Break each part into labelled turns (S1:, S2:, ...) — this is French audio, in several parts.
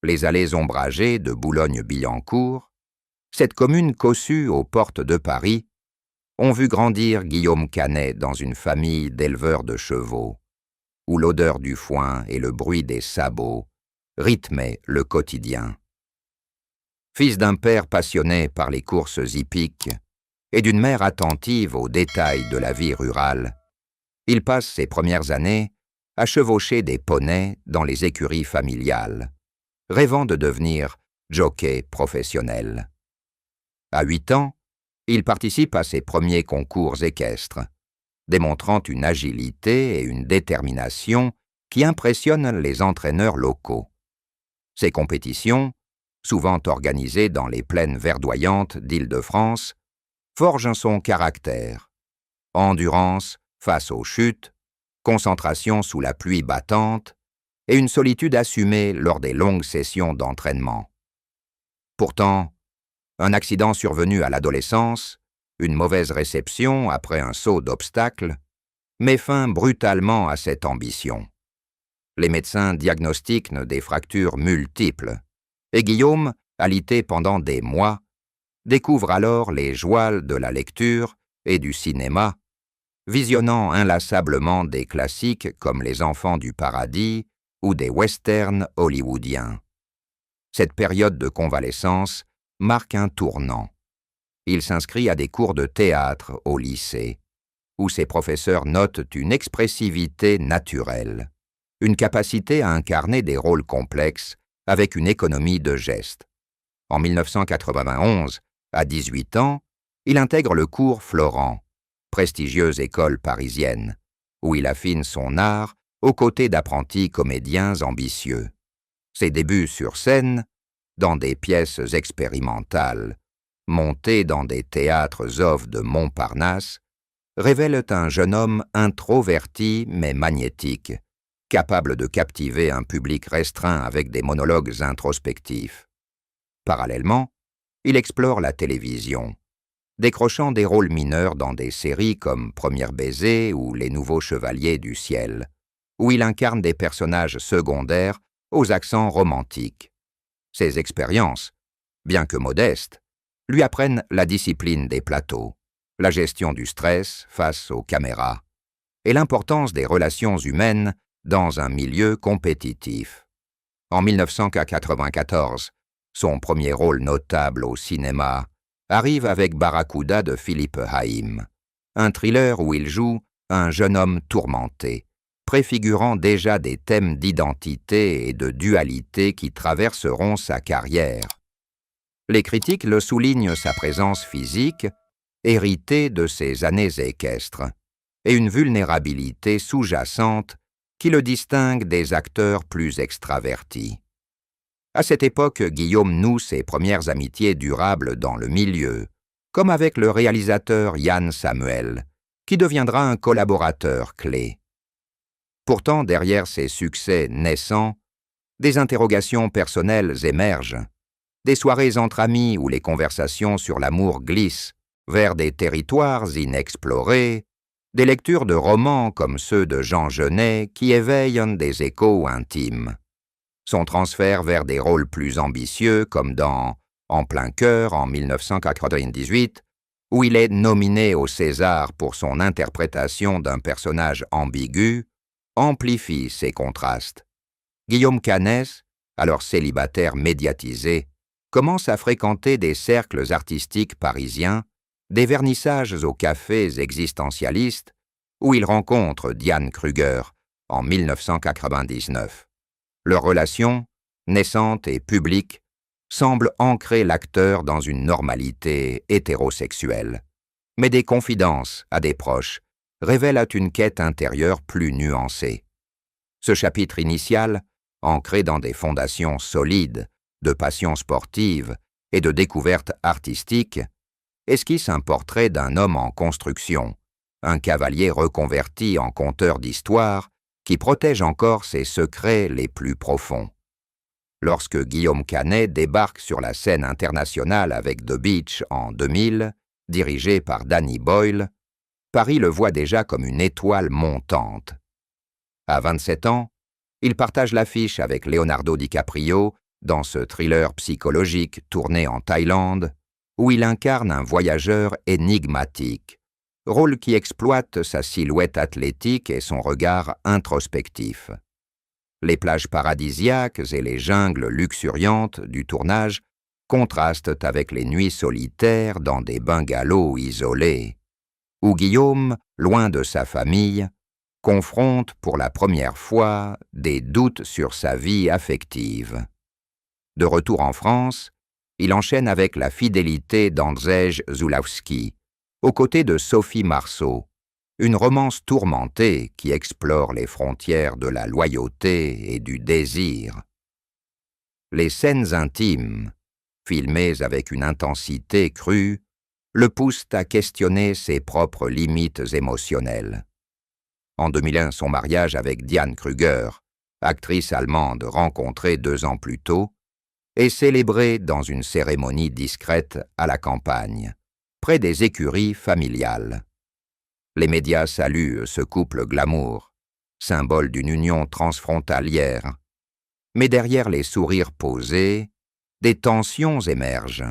S1: les allées ombragées de Boulogne-Billancourt, cette commune cossue aux portes de Paris, ont vu grandir Guillaume Canet dans une famille d'éleveurs de chevaux, où l'odeur du foin et le bruit des sabots rythmaient le quotidien. Fils d'un père passionné par les courses hippiques et d'une mère attentive aux détails de la vie rurale, il passe ses premières années à chevaucher des poneys dans les écuries familiales, rêvant de devenir jockey professionnel. À 8 ans, il participe à ses premiers concours équestres, démontrant une agilité et une détermination qui impressionnent les entraîneurs locaux. Ces compétitions, souvent organisées dans les plaines verdoyantes d'Île-de-France, forgent son caractère. Endurance face aux chutes, concentration sous la pluie battante et une solitude assumée lors des longues sessions d'entraînement. Pourtant, un accident survenu à l'adolescence, une mauvaise réception après un saut d'obstacle, met fin brutalement à cette ambition. Les médecins diagnostiquent des fractures multiples, et Guillaume, alité pendant des mois, découvre alors les joies de la lecture et du cinéma, visionnant inlassablement des classiques comme Les Enfants du Paradis ou des westerns hollywoodiens. Cette période de convalescence marque un tournant. Il s'inscrit à des cours de théâtre au lycée, où ses professeurs notent une expressivité naturelle, une capacité à incarner des rôles complexes avec une économie de gestes. En 1991, à 18 ans, il intègre le cours Florent, prestigieuse école parisienne, où il affine son art aux côtés d'apprentis comédiens ambitieux. Ses débuts sur scène, dans des pièces expérimentales, montées dans des théâtres off de Montparnasse, révèlent un jeune homme introverti mais magnétique, capable de captiver un public restreint avec des monologues introspectifs. Parallèlement, il explore la télévision, décrochant des rôles mineurs dans des séries comme Premier baiser ou Les Nouveaux Chevaliers du Ciel, où il incarne des personnages secondaires aux accents romantiques. Ces expériences, bien que modestes, lui apprennent la discipline des plateaux, la gestion du stress face aux caméras et l'importance des relations humaines dans un milieu compétitif. En 1994, son premier rôle notable au cinéma arrive avec Barracuda de Philippe Haïm, un thriller où il joue un jeune homme tourmenté, préfigurant déjà des thèmes d'identité et de dualité qui traverseront sa carrière. Les critiques le soulignent sa présence physique, héritée de ses années équestres, et une vulnérabilité sous-jacente qui le distingue des acteurs plus extravertis. À cette époque, Guillaume noue ses premières amitiés durables dans le milieu, comme avec le réalisateur Yann Samuel, qui deviendra un collaborateur clé. Pourtant, derrière ces succès naissants, des interrogations personnelles émergent, des soirées entre amis où les conversations sur l'amour glissent vers des territoires inexplorés, des lectures de romans comme ceux de Jean Genet qui éveillent des échos intimes. Son transfert vers des rôles plus ambitieux comme dans En plein cœur en 1998, où il est nominé au César pour son interprétation d'un personnage ambigu, amplifie ces contrastes. Guillaume Canet, alors célibataire médiatisé, commence à fréquenter des cercles artistiques parisiens, des vernissages aux cafés existentialistes, où il rencontre Diane Kruger en 1999. Leur relation, naissante et publique, semble ancrer l'acteur dans une normalité hétérosexuelle. Mais des confidences à des proches révèlent une quête intérieure plus nuancée. Ce chapitre initial, ancré dans des fondations solides, de passion sportive et de découverte artistique, esquisse un portrait d'un homme en construction, un cavalier reconverti en conteur d'histoire qui protège encore ses secrets les plus profonds. Lorsque Guillaume Canet débarque sur la scène internationale avec The Beach en 2000, dirigé par Danny Boyle, Paris le voit déjà comme une étoile montante. À 27 ans, il partage l'affiche avec Leonardo DiCaprio dans ce thriller psychologique tourné en Thaïlande, où il incarne un voyageur énigmatique, rôle qui exploite sa silhouette athlétique et son regard introspectif. Les plages paradisiaques et les jungles luxuriantes du tournage contrastent avec les nuits solitaires dans des bungalows isolés, où Guillaume, loin de sa famille, confronte pour la première fois des doutes sur sa vie affective. De retour en France, il enchaîne avec la fidélité d'Andrzej Zulawski, aux côtés de Sophie Marceau, une romance tourmentée qui explore les frontières de la loyauté et du désir. Les scènes intimes, filmées avec une intensité crue, le poussent à questionner ses propres limites émotionnelles. En 2001, son mariage avec Diane Kruger, actrice allemande rencontrée 2 ans plus tôt, est célébré dans une cérémonie discrète à la campagne, près des écuries familiales. Les médias saluent ce couple glamour, symbole d'une union transfrontalière. Mais derrière les sourires posés, des tensions émergent.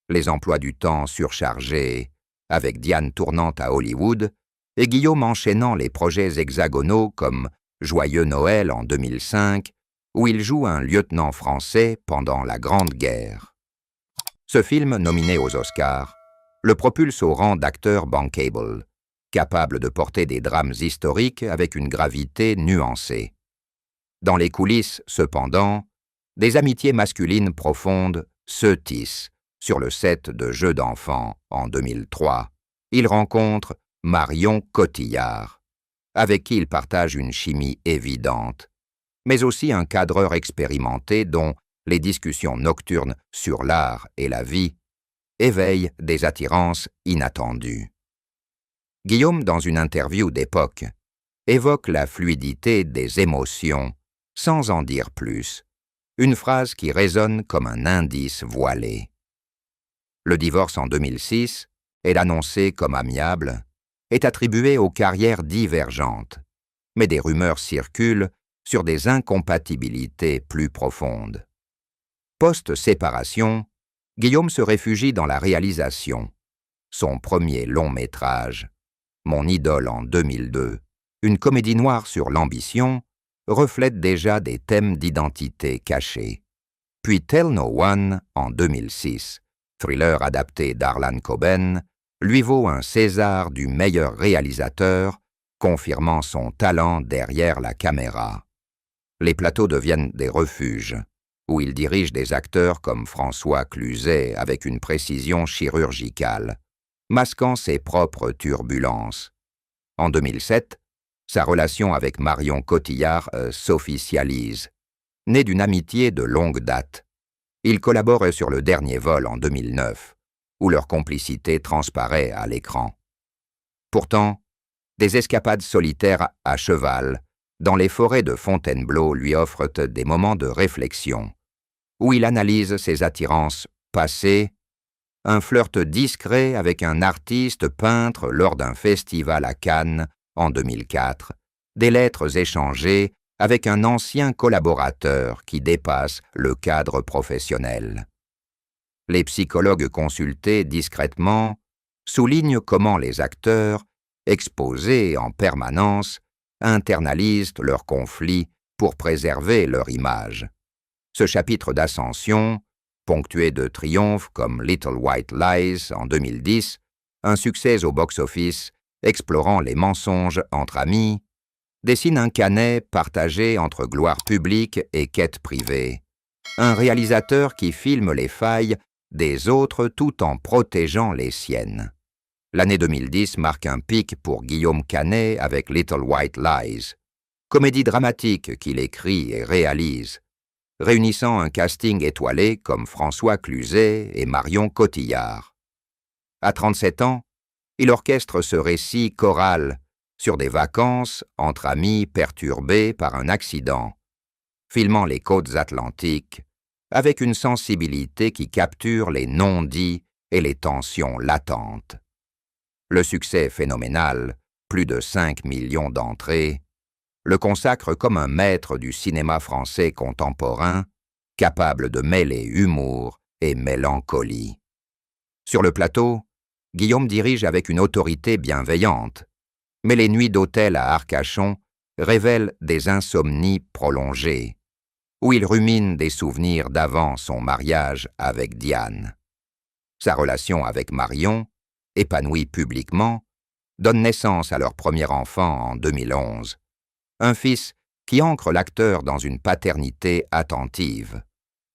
S1: Les emplois du temps surchargés, avec Diane tournant à Hollywood et Guillaume enchaînant les projets hexagonaux comme Joyeux Noël en 2005, où il joue un lieutenant français pendant la Grande Guerre. Ce film, nominé aux Oscars, le propulse au rang d'acteur bankable, capable de porter des drames historiques avec une gravité nuancée. Dans les coulisses, cependant, des amitiés masculines profondes se tissent. Sur le set de Jeux d'enfants en 2003, il rencontre Marion Cotillard, avec qui il partage une chimie évidente, mais aussi un cadreur expérimenté dont les discussions nocturnes sur l'art et la vie éveillent des attirances inattendues. Guillaume, dans une interview d'époque, évoque la fluidité des émotions sans en dire plus, une phrase qui résonne comme un indice voilé. Le divorce en 2006, et l'annoncé comme amiable, est attribué aux carrières divergentes, mais des rumeurs circulent sur des incompatibilités plus profondes. Post-séparation, Guillaume se réfugie dans la réalisation. Son premier long-métrage, Mon idole en 2002, une comédie noire sur l'ambition, reflète déjà des thèmes d'identité cachés. Puis Tell No One en 2006, thriller adapté d'Harlan Coben, lui vaut un César du meilleur réalisateur, confirmant son talent derrière la caméra. Les plateaux deviennent des refuges, où il dirige des acteurs comme François Cluzet avec une précision chirurgicale, masquant ses propres turbulences. En 2007, sa relation avec Marion Cotillard s'officialise, née d'une amitié de longue date. Ils collaborent sur Le Dernier Vol en 2009, où leur complicité transparaît à l'écran. Pourtant, des escapades solitaires à cheval, dans les forêts de Fontainebleau lui offrent des moments de réflexion, où il analyse ses attirances passées, un flirt discret avec un artiste peintre lors d'un festival à Cannes en 2004, des lettres échangées avec un ancien collaborateur qui dépasse le cadre professionnel. Les psychologues consultés discrètement soulignent comment les acteurs, exposés en permanence, internalisent leurs conflits pour préserver leur image. Ce chapitre d'ascension, ponctué de triomphes comme Little White Lies en 2010, un succès au box-office explorant les mensonges entre amis, dessine un Canet partagé entre gloire publique et quête privée. Un réalisateur qui filme les failles des autres tout en protégeant les siennes. L'année 2010 marque un pic pour Guillaume Canet avec Little White Lies, comédie dramatique qu'il écrit et réalise, réunissant un casting étoilé comme François Cluzet et Marion Cotillard. À 37 ans, il orchestre ce récit choral sur des vacances entre amis perturbés par un accident, filmant les côtes atlantiques avec une sensibilité qui capture les non-dits et les tensions latentes. Le succès phénoménal, plus de 5 millions d'entrées, le consacre comme un maître du cinéma français contemporain, capable de mêler humour et mélancolie. Sur le plateau, Guillaume dirige avec une autorité bienveillante, mais les nuits d'hôtel à Arcachon révèlent des insomnies prolongées, où il rumine des souvenirs d'avant son mariage avec Diane. Sa relation avec Marion, épanouie publiquement, donne naissance à leur premier enfant en 2011, un fils qui ancre l'acteur dans une paternité attentive,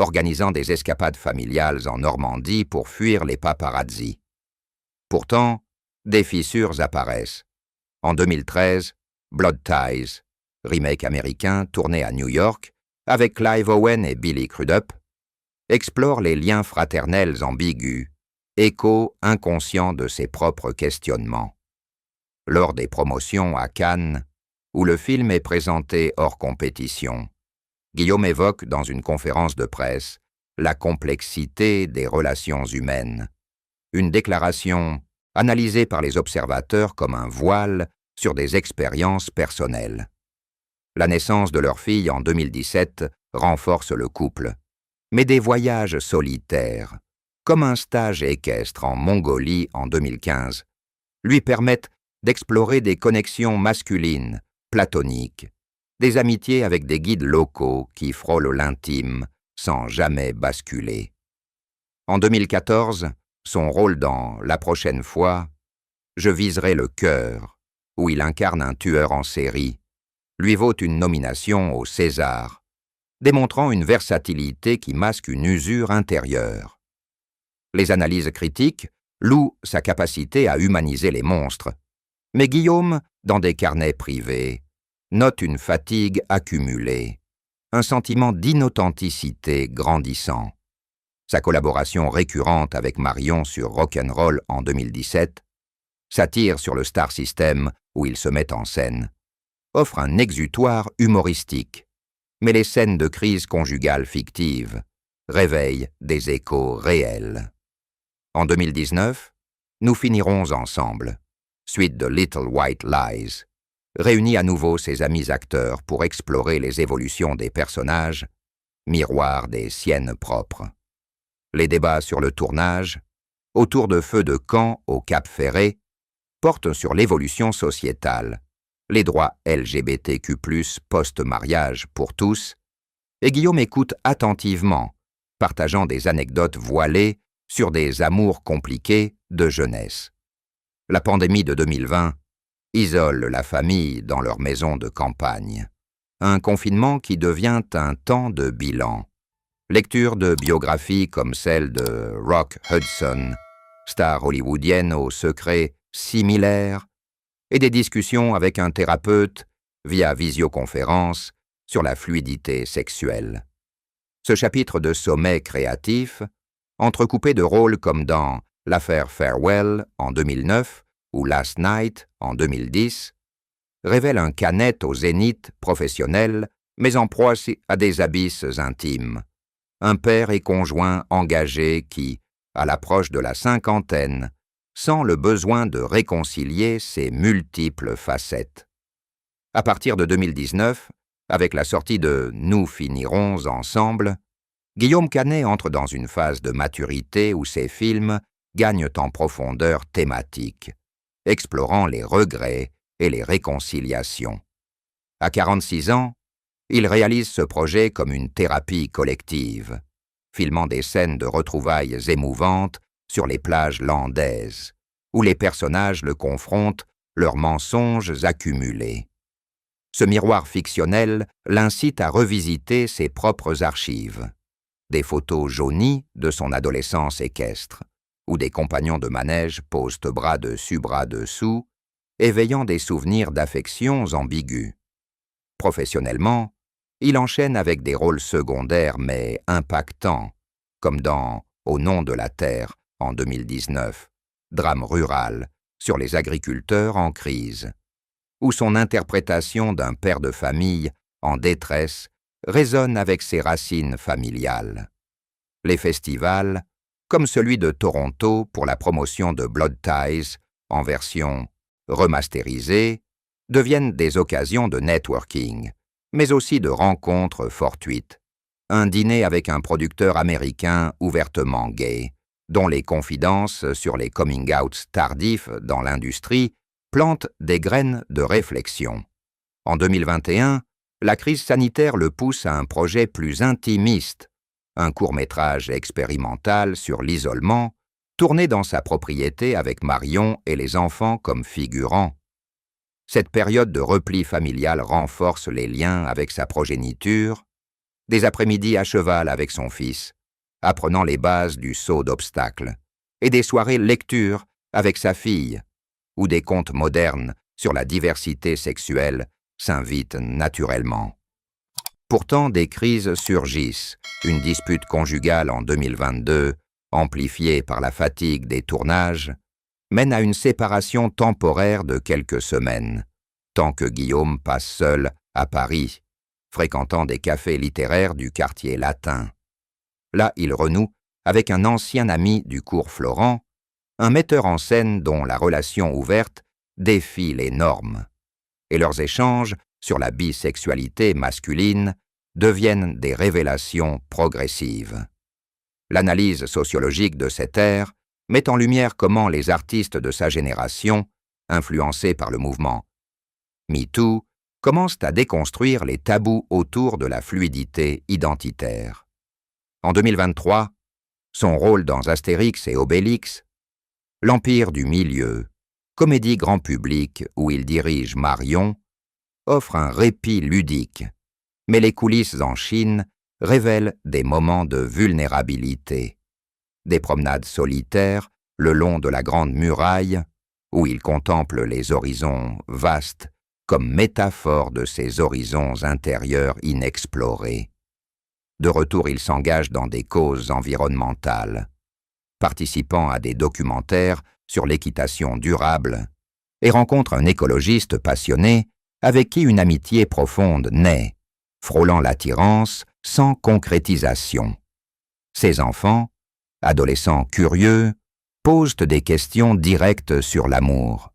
S1: organisant des escapades familiales en Normandie pour fuir les paparazzis. Pourtant, des fissures apparaissent. En 2013, Blood Ties, remake américain tourné à New York, avec Clive Owen et Billy Crudup, explore les liens fraternels ambigus, écho inconscient de ses propres questionnements. Lors des promotions à Cannes, où le film est présenté hors compétition, Guillaume évoque dans une conférence de presse la complexité des relations humaines, une déclaration analysée par les observateurs comme un voile sur des expériences personnelles. La naissance de leur fille en 2017 renforce le couple, mais des voyages solitaires, comme un stage équestre en Mongolie en 2015, lui permettent d'explorer des connexions masculines, platoniques, des amitiés avec des guides locaux qui frôlent l'intime sans jamais basculer. En 2014, son rôle dans La prochaine fois, Je viserai le cœur, où il incarne un tueur en série, lui vaut une nomination au César, démontrant une versatilité qui masque une usure intérieure. Les analyses critiques louent sa capacité à humaniser les monstres, mais Guillaume, dans des carnets privés, note une fatigue accumulée, un sentiment d'inauthenticité grandissant. Sa collaboration récurrente avec Marion sur Rock'n'Roll en 2017, satire sur le star system où il se met en scène, offre un exutoire humoristique, mais les scènes de crise conjugale fictive réveillent des échos réels. En 2019, Nous finirons ensemble, suite de Little White Lies, réunit à nouveau ses amis acteurs pour explorer les évolutions des personnages, miroir des siennes propres. Les débats sur le tournage, autour de feux de camp au Cap Ferré, portent sur l'évolution sociétale, les droits LGBTQ+, post-mariage pour tous, et Guillaume écoute attentivement, partageant des anecdotes voilées sur des amours compliqués de jeunesse. La pandémie de 2020 isole la famille dans leur maison de campagne. Un confinement qui devient un temps de bilan. Lecture de biographies comme celle de Rock Hudson, star hollywoodienne aux secrets similaires, et des discussions avec un thérapeute via visioconférence sur la fluidité sexuelle. Ce chapitre de sommet créatif, entrecoupé de rôles comme dans L'affaire Farewell en 2009 ou Last Night en 2010, révèle un Canet au zénith professionnel, mais en proie à des abysses intimes. Un père et conjoint engagé qui, à l'approche de la cinquantaine, sent le besoin de réconcilier ses multiples facettes. À partir de 2019, avec la sortie de Nous finirons ensemble, Guillaume Canet entre dans une phase de maturité où ses films gagnent en profondeur thématique, explorant les regrets et les réconciliations. À 46 ans, il réalise ce projet comme une thérapie collective, filmant des scènes de retrouvailles émouvantes sur les plages landaises, où les personnages le confrontent leurs mensonges accumulés. Ce miroir fictionnel l'incite à revisiter ses propres archives, des photos jaunies de son adolescence équestre, où des compagnons de manège posent bras dessous, éveillant des souvenirs d'affections ambiguës. Professionnellement, il enchaîne avec des rôles secondaires mais impactants, comme dans Au nom de la terre en 2019, drame rural sur les agriculteurs en crise, où son interprétation d'un père de famille en détresse résonne avec ses racines familiales. Les festivals, comme celui de Toronto pour la promotion de Blood Ties en version remasterisée, deviennent des occasions de networking, mais aussi de rencontres fortuites, un dîner avec un producteur américain ouvertement gay, dont les confidences sur les coming-outs tardifs dans l'industrie plantent des graines de réflexion. En 2021, la crise sanitaire le pousse à un projet plus intimiste, un court-métrage expérimental sur l'isolement, tourné dans sa propriété avec Marion et les enfants comme figurants. Cette période de repli familial renforce les liens avec sa progéniture, des après-midi à cheval avec son fils, apprenant les bases du saut d'obstacles, et des soirées lecture avec sa fille, où des contes modernes sur la diversité sexuelle s'invitent naturellement. Pourtant, des crises surgissent, une dispute conjugale en 2022, amplifiée par la fatigue des tournages, mène à une séparation temporaire de quelques semaines, tant que Guillaume passe seul à Paris, fréquentant des cafés littéraires du quartier latin. Là, il renoue avec un ancien ami du cours Florent, un metteur en scène dont la relation ouverte défie les normes, et leurs échanges sur la bisexualité masculine deviennent des révélations progressives. L'analyse sociologique de cette ère met en lumière comment les artistes de sa génération, influencés par le mouvement MeToo, commencent à déconstruire les tabous autour de la fluidité identitaire. En 2023, son rôle dans Astérix et Obélix, L'Empire du Milieu, comédie grand public où il dirige Marion, offre un répit ludique, mais les coulisses en Chine révèlent des moments de vulnérabilité. Des promenades solitaires le long de la Grande Muraille, où il contemple les horizons vastes comme métaphore de ces horizons intérieurs inexplorés. De retour, il s'engage dans des causes environnementales, participant à des documentaires sur l'équitation durable, et rencontre un écologiste passionné avec qui une amitié profonde naît, frôlant l'attirance sans concrétisation. Ses enfants, adolescents curieux, posent des questions directes sur l'amour,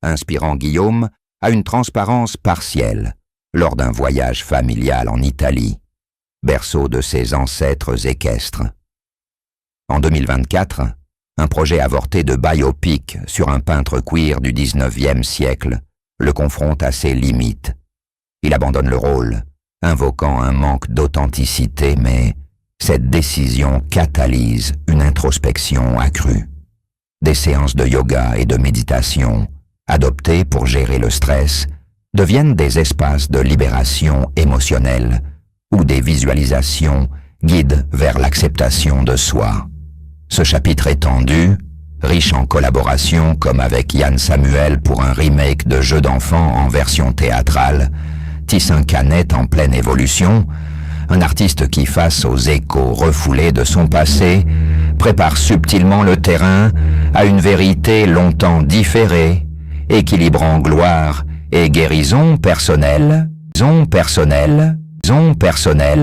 S1: inspirant Guillaume à une transparence partielle lors d'un voyage familial en Italie, berceau de ses ancêtres équestres. En 2024, un projet avorté de biopic sur un peintre queer du XIXe siècle le confronte à ses limites. Il abandonne le rôle, invoquant un manque d'authenticité, mais cette décision catalyse une introspection accrue. Des séances de yoga et de méditation, adoptées pour gérer le stress, deviennent des espaces de libération émotionnelle où des visualisations guident vers l'acceptation de soi. Ce chapitre étendu, riche en collaborations comme avec Yann Samuel pour un remake de Jeux d'enfants en version théâtrale, tisse un Canet en pleine évolution, un artiste qui, face aux échos refoulés de son passé, prépare subtilement le terrain à une vérité longtemps différée, équilibrant gloire et guérison personnelle,